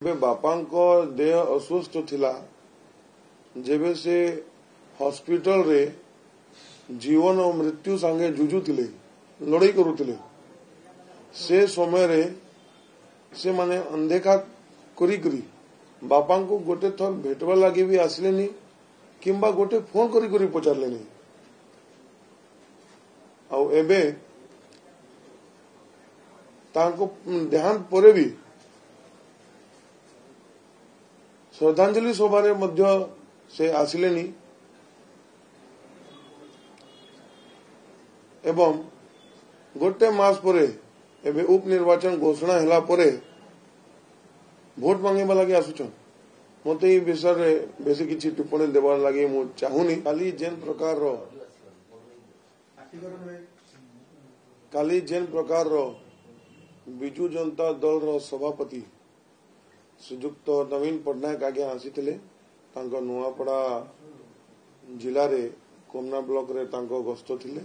बापा देह अस्वस्थ थिला जेबे से हॉस्पिटल रे जीवन और मृत्यु संगे जुझुले लड़ाई करुले से समय रे से माने अनदेखा करी बापा को गोटे थर भेटवा लगे भी आसले किंबा गोटे फोन करी पचारे आबे देहांत परे भी श्रद्धांजलि सभारे मध्य से आसिले एवं गोटे मास परे एबे उपनिर्वाचन घोषणा हैला परे भोट मांगे लगे आसुचन मत ये विषय में बेसी किसी टिप्पणी देवार लगे मु चाहूनी काली जेन प्रकार विजु जनता दल रो सभापति श्रीजुक्त नवीन पट्टनायक आगे आसीथिले तांको नुआपड़ा जिले रे कोमना ब्लॉक रे तांको गस्त थिले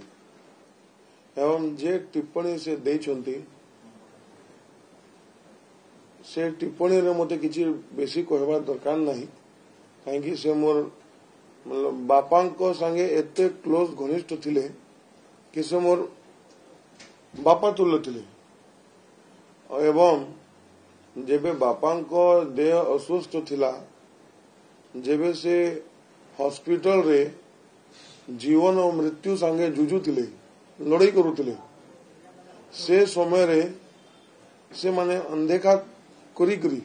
एवं जे टिप्पणी से देइछंती से टिप्पणी रे मते किछि बेसी कहबा दरकार नाही काहेकि से मोर मतलब बापांको संगे एते क्लोज घनिष्ठ थिले कि से मोर बापा तुल्य थिले एवं जेबे बापा देह अस्वस्थ थिला जेबे से हॉस्पिटल रे जीवन और मृत्यु संगे जुझुले लड़ाई करुले से समय रे से माने अनदेखा करी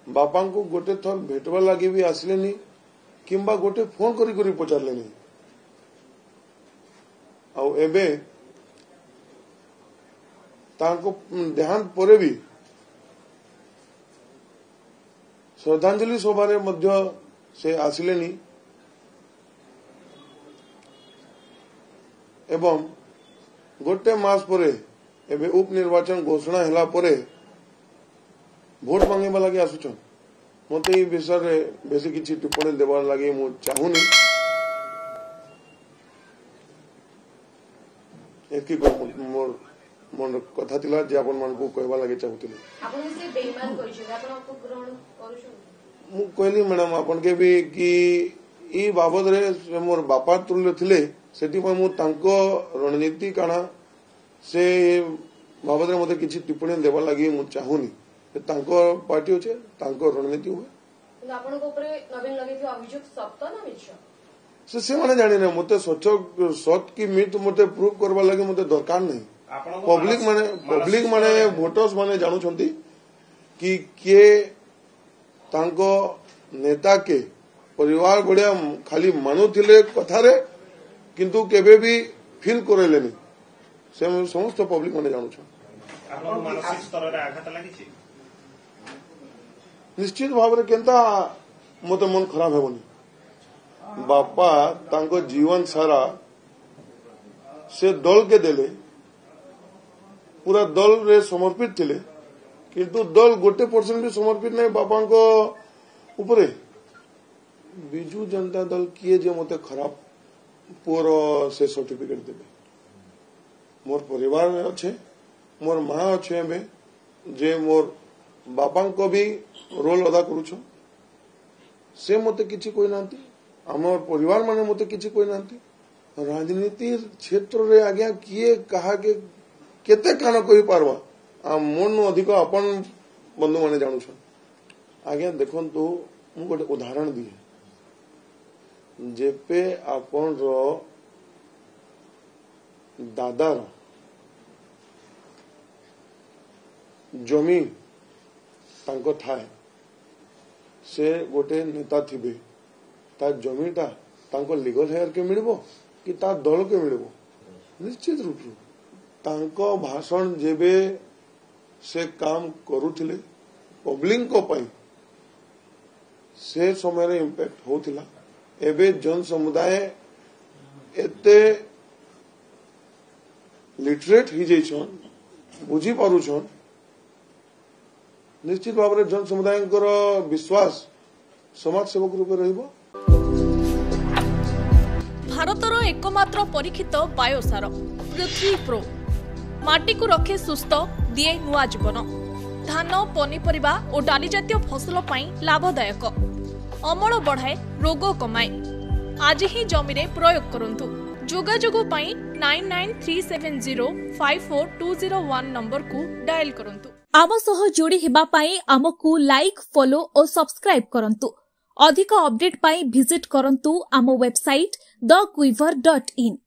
बापा को गोटे थर भेटवा लगे भी आसले किंबा गोटे फोन करी पचारे आबे देहांत परे भी श्रद्धांजलि सभारे मध्य से आसिले एवं गोटे मास परे एबे उपनिर्वाचन घोषणा हैला परे भोट मांगे लगे आसुचन मत ये विषय में बेसी किसी टिप्पणी देवार लगे मु चाहूनी एकी मोर मन कथा थिला जे आपन मन को कहबा लगे चाहूतिले आपन से बेईमान करिछ आपन को ग्रहण करूछ मु कहली मैडम आपन के भी कि ई बाबद रे मोर बापा तुल्य थिले सेठी मु तांको रणनीति काना से बाबद रे मते किछि टिप्पणी देबा लागि मु चाहूनी तांको पार्टी होचे तांको रणनीति हुए आपन को ऊपर नवीन लगे थी अभियोग सत्य ना मिछ से माने जानि ने मते सच की मिथ मते प्रूव करबा लागि मते दरकार नहीं पब्लिक माने वोटर्स माने जानू छंती कि के तांको नेता के परिवार बढ़िया खाली मानुथिले कथारे किंतु केबे भी फील करेलेनी से समस्त पब्लिक माने जानू छन आपन मानसिक स्तर रे आघात लागिछि निश्चित भाव रे केंता मते मन खराब हेबनी बापा तांको जीवन सारा से दल के देले पूरा दल रे समर्पित थिले किंतु दल गोटे परसेंट भी समर्पित नहीं बापा को ऊपरे विजु जनता दल किए जे मते खराब पुअर से सर्टिफिकेट देबे मोर परिवार में अच्छे मोर माँ अच्छे में जे मोर बापा को भी रोल अदा करूछ से मते किछि कोई नांती हमर परिवार माने मते किछि कोई नांती राजनीति क्षेत्र रे आज्ञा किए कहा के केते कान कहि पारबा आ मन अधिक अपन बंधु माने जानू छ आज्ञा देखंतु मु गोटे उदाहरण दिए जेपे अपन रो दादार जमी तांको थाए से गोटे नेता थिबे ता जमीटा तांको लीगल हेयर के मिलबो कि ता दल के मिलबो निश्चित रूप से तांको भाषण जेबे से काम करुथिले पब्लिक को पाई से समय रे इंपैक्ट होथिला एबे जन समुदाय एते लिटरेट ही जैछन बुझी पारुछन निश्चित भाव रे जन समुदाय विश्वास समाज सेवक रूप रहिबो भारतर एकमात्र परीक्षित बायोसार पृथ्वी प्रो माटी को रखे सुस्थ दिए नुआ जीवन धान पनीपरिबा और डाली जातीय फसल पई लाभदायक अमल बढ़ाए रोग कमाए आज ही जमी रे प्रयोग करंतु जोगाजोग पई 9937054201 नंबर को डायल करंतु आम सह जोड़ी हेबा पाई आमको लाइक फॉलो और सब्सक्राइब करंतु अधिक अपडेट पाई विजिट करंतु आम वेबसाइट thequiver.in